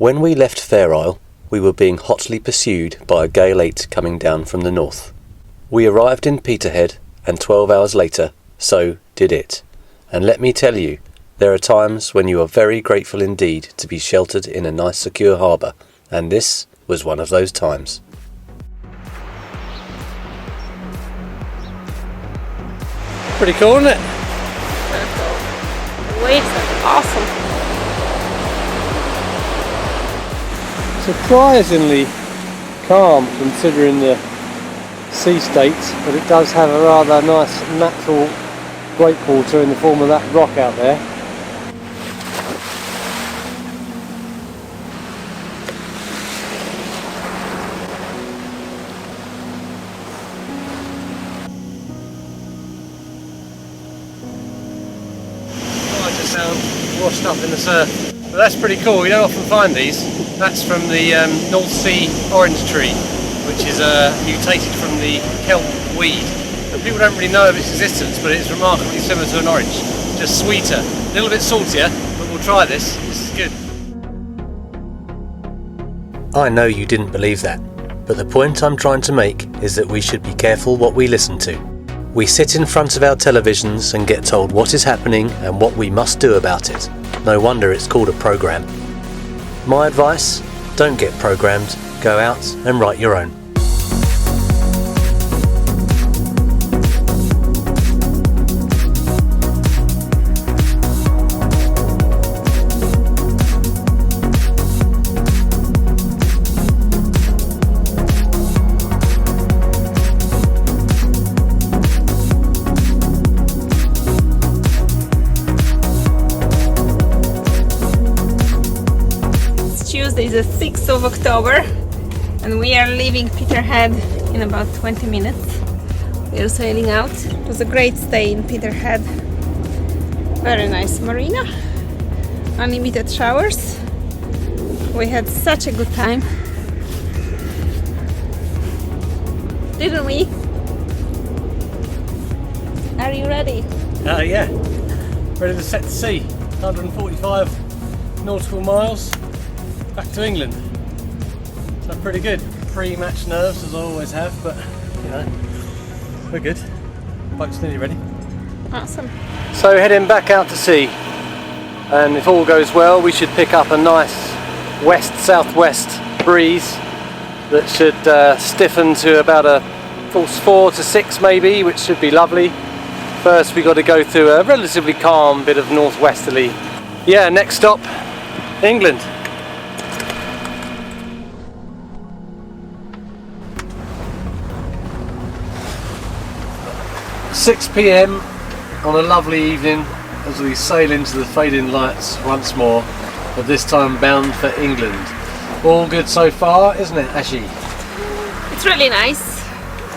When we left Fair Isle, we were being hotly pursued by a gale 8 coming down from the north. We arrived in Peterhead, and 12 hours later, so did it. And let me tell you, there are times when you are very grateful indeed to be sheltered in a nice secure harbour, and this was one of those times. Pretty cool, isn't it? Very cool. The waves are awesome. Surprisingly calm considering the sea state, but it does have a rather nice natural breakwater in the form of that rock out there. I just sound washed up in the surf. But that's pretty cool, you don't often find these. That's from the North Sea orange tree, which is mutated from the kelp weed. And people don't really know of its existence, but it's remarkably similar to an orange, just sweeter. A little bit saltier, but we'll try this. This is good. I know you didn't believe that, but the point I'm trying to make is that we should be careful what we listen to. We sit in front of our televisions and get told what is happening and what we must do about it. No wonder it's called a programme. My advice, don't get programmed, go out and write your own. Tuesday is the 6th of October and we are leaving Peterhead in about 20 minutes. We are sailing out. It was a great stay in Peterhead. Very nice marina. Unlimited showers. We had such a good time. Didn't we? Are you ready? Yeah. Ready to set to sea. 145 nautical miles. Back to England. So pretty good. Pre-match nerves as I always have, but you know, we're good. Boat's nearly ready. Awesome. So heading back out to sea, and if all goes well we should pick up a nice west-southwest breeze that should stiffen to about a force 4 to 6 maybe, which should be lovely. First we got to go through a relatively calm bit of northwesterly. Yeah, next stop, England. 6 p.m. on a lovely evening as we sail into the fading lights once more, but this time bound for England. All good so far, isn't it, Ashi? It's really nice.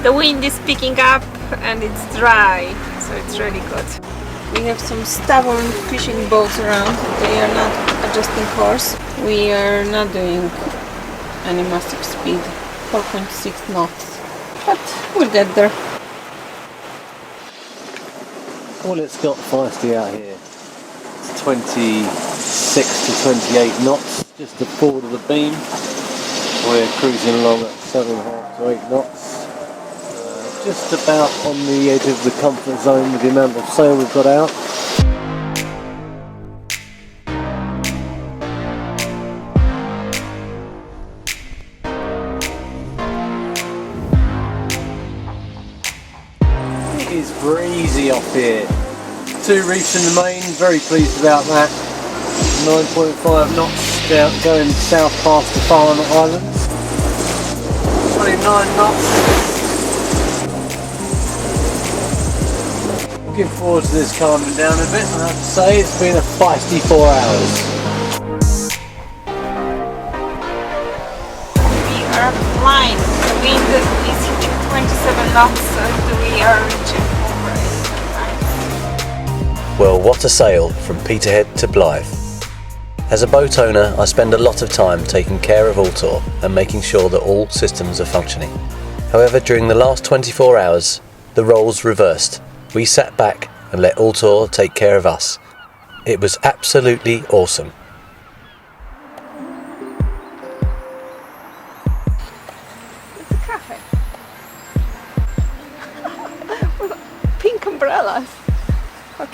The wind is picking up and it's dry, so it's really good. We have some stubborn fishing boats around. They are not adjusting course. We are not doing any massive speed, 4.6 knots, but we'll get there. Well, it's got feisty out here. It's 26 to 28 knots, just to forward of the beam. We're cruising along at 7.5 to 8 knots. Just about on the edge of the comfort zone with the amount of sail we've got out. It is breezy off here. 2 reefs in the main, very pleased about that. 9.5 knots down, going south past the Farne Islands. 29 knots. Looking forward to this calming down a bit, and I have to say it's been a feisty 4 hours. We are flying. The wind is hitting 27 knots and we are reaching over 8 knots. Well, what a sail from Peterhead to Blyth. As a boat owner, I spend a lot of time taking care of Altor and making sure that all systems are functioning. However, during the last 24 hours, the roles reversed. We sat back and let Altor take care of us. It was absolutely awesome.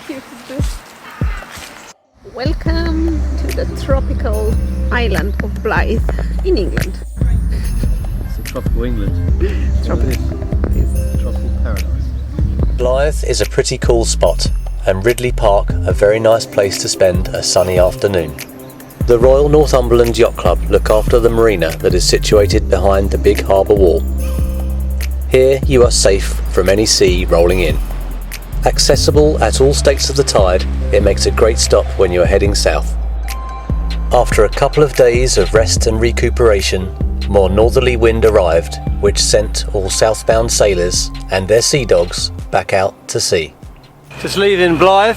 cute is this? Welcome to the tropical island of Blyth in England. It's a tropical England. Tropical. Tropical paradise. Blyth is a pretty cool spot, and Ridley Park a very nice place to spend a sunny afternoon. The Royal Northumberland Yacht Club look after the marina that is situated behind the big harbour wall. Here you are safe from any sea rolling in. Accessible at all states of the tide, it makes a great stop when you are heading south. After a couple of days of rest and recuperation, more northerly wind arrived, which sent all southbound sailors and their sea dogs back out to sea. Just leaving Blyth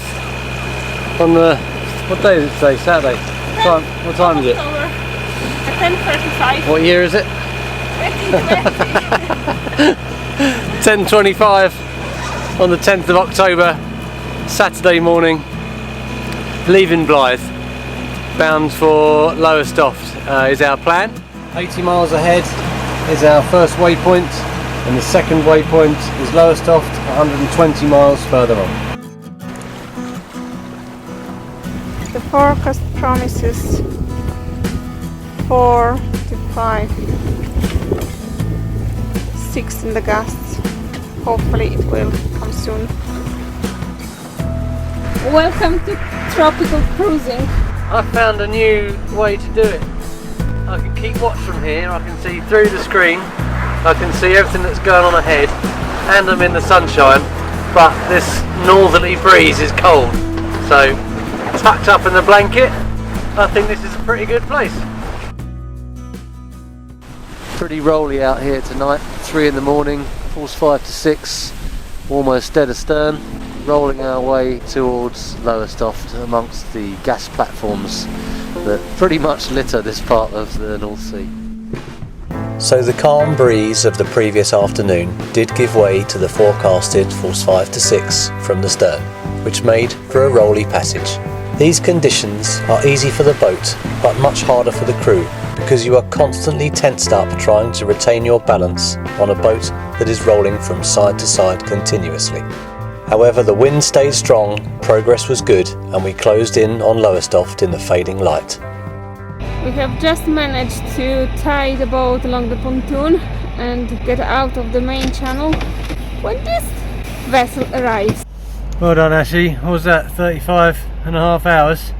on the, what day is it today? Saturday? What time is it? October at 10:35. What year is it? 10:25 on the 10th of October, Saturday morning. Leaving Blyth, bound for Lowestoft is our plan. 80 miles ahead is our first waypoint, and the second waypoint is Lowestoft, 120 miles further on. The forecast promises 4 to 5, 6 in the gusts. Hopefully it will come soon. Welcome to tropical cruising. I found a new way to do it. I can keep watch from here, I can see through the screen, I can see everything that's going on ahead, and I'm in the sunshine, but this northerly breeze is cold. So, tucked up in the blanket, I think this is a pretty good place. Pretty rolly out here tonight, 3 in the morning, force 5 to 6, almost dead astern, rolling our way towards Lowestoft amongst the gas platforms that pretty much litter this part of the North Sea. So the calm breeze of the previous afternoon did give way to the forecasted force 5 to 6 from the stern, which made for a rolly passage. These conditions are easy for the boat, but much harder for the crew, because you are constantly tensed up trying to retain your balance on a boat that is rolling from side to side continuously. However, the wind stayed strong, progress was good, and we closed in on Lowestoft in the fading light. We have just managed to tie the boat along the pontoon and get out of the main channel when this vessel arrives. Well done, Ashley. What was that, 35.5 hours?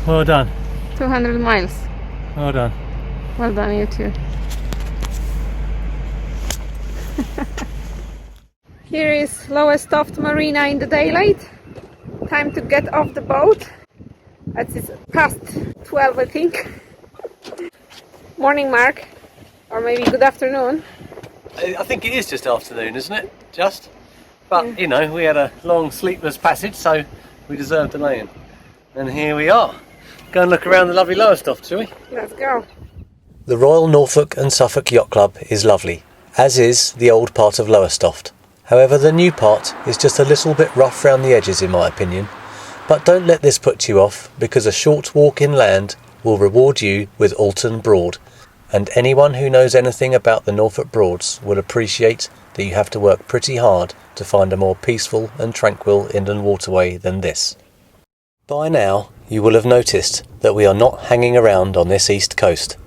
Well done. 200 miles. Well done. Well done, you too. Here is Lowestoft Marina in the daylight. Time to get off the boat. It's past 12, I think. Morning, Mark. Or maybe good afternoon. I think it is just afternoon, isn't it? Just? But, you know, we had a long sleepless passage, so we deserved a lay-in. And here we are. Go and look around the lovely Lowestoft, shall we? Let's go. The Royal Norfolk and Suffolk Yacht Club is lovely, as is the old part of Lowestoft. However, the new part is just a little bit rough round the edges in my opinion. But don't let this put you off, because a short walk inland will reward you with Alton Broad, and anyone who knows anything about the Norfolk Broads will appreciate that you have to work pretty hard to find a more peaceful and tranquil inland waterway than this. By now, you will have noticed that we are not hanging around on this east coast.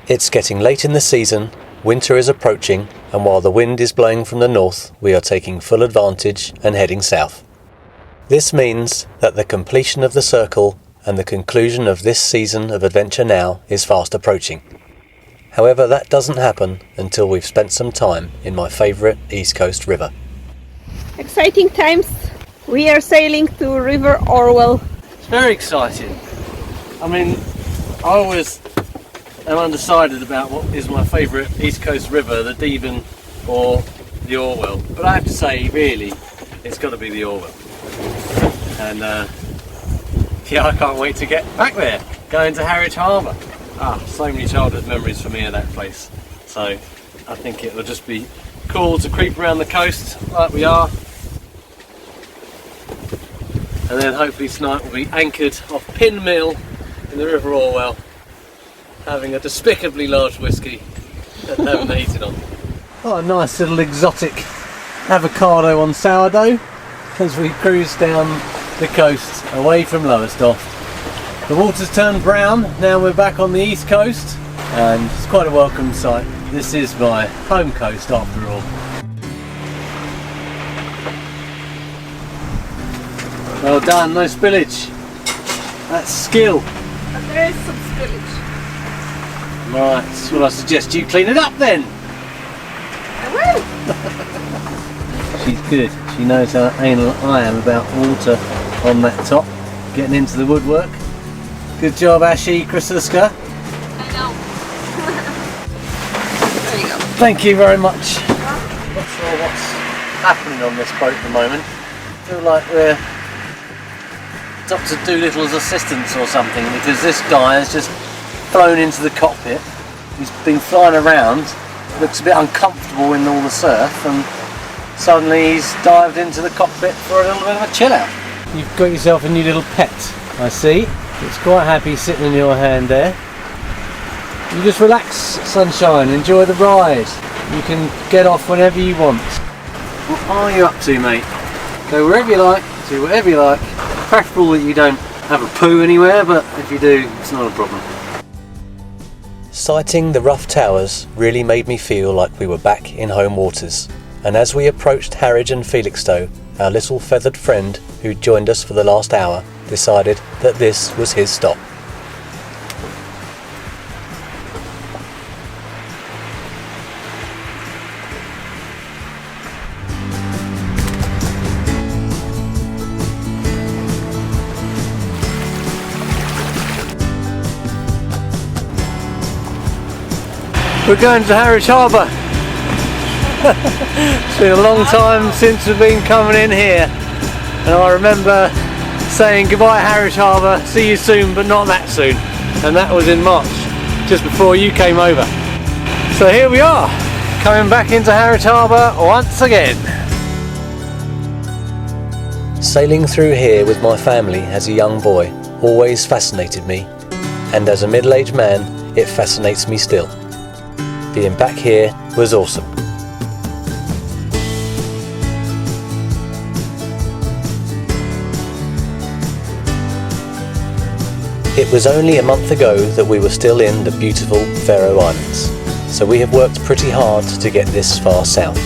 It's getting late in the season, winter is approaching, and while the wind is blowing from the north, we are taking full advantage and heading south. This means that the completion of the circle and the conclusion of this season of Adventure Now is fast approaching. However, that doesn't happen until we've spent some time in my favourite East Coast river. Exciting times. We are sailing to River Orwell. It's very exciting. I mean, I always am undecided about what is my favourite East Coast river, the Devon or the Orwell. But I have to say, really, it's got to be the Orwell. And yeah, I can't wait to get back there, going to Harwich Harbour. So many childhood memories for me of that place. So I think it will just be cool to creep around the coast like we are. And then hopefully tonight we'll be anchored off Pin Mill in the River Orwell, having a despicably large whiskey and having the heating on. Oh, a nice little exotic avocado on sourdough. as we cruise down the coast away from Lowestoft. The water's turned brown, now we're back on the east coast, and it's quite a welcome sight. This is my home coast after all. Well done, no spillage. That's skill. But there is some spillage. Right, well I suggest you clean it up then. I will. She's good. She knows how anal I am about water on that top, getting into the woodwork. Good job, Ashi Krasuska. I know. There you go. Thank you very much. Not sure what's happening on this boat at the moment. I feel like we're Dr. Doolittle's assistants or something, because this guy has just flown into the cockpit. He's been flying around, looks a bit uncomfortable in all the surf, and suddenly he's dived into the cockpit for a little bit of a chill out. You've got yourself a new little pet, I see. It's quite happy sitting in your hand there. You just relax, sunshine, enjoy the ride. You can get off whenever you want. What are you up to, mate? Go wherever you like, do whatever you like. Preferable that you don't have a poo anywhere, but if you do, it's not a problem. Sighting the rough towers really made me feel like we were back in home waters, and as we approached Harwich and Felixstowe, our little feathered friend who joined us for the last hour decided that this was his stop. We're going to Harwich Harbour. It's been a long time since we've been coming in here, and I remember saying goodbye Harwich Harbour, see you soon but not that soon, and that was in March, just before you came over. So here we are, coming back into Harwich Harbour once again. Sailing through here with my family as a young boy always fascinated me, and as a middle-aged man it fascinates me still. Being back here was awesome. It was only a month ago that we were still in the beautiful Faroe Islands, so we have worked pretty hard to get this far south.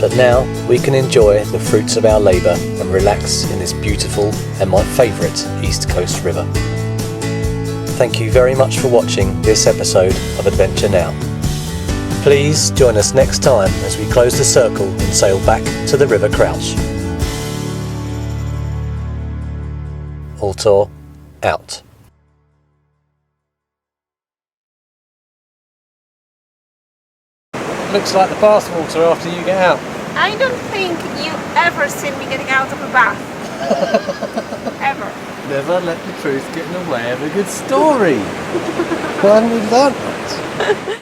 But now we can enjoy the fruits of our labour and relax in this beautiful and my favourite East Coast river. Thank you very much for watching this episode of Adventure Now. Please join us next time as we close the circle and sail back to the River Crouch. Altor out. Looks like the bathwater after you get out. I don't think you ever seen me getting out of a bath. Ever. Never let the truth get in the way of a good story. Why haven't we done that?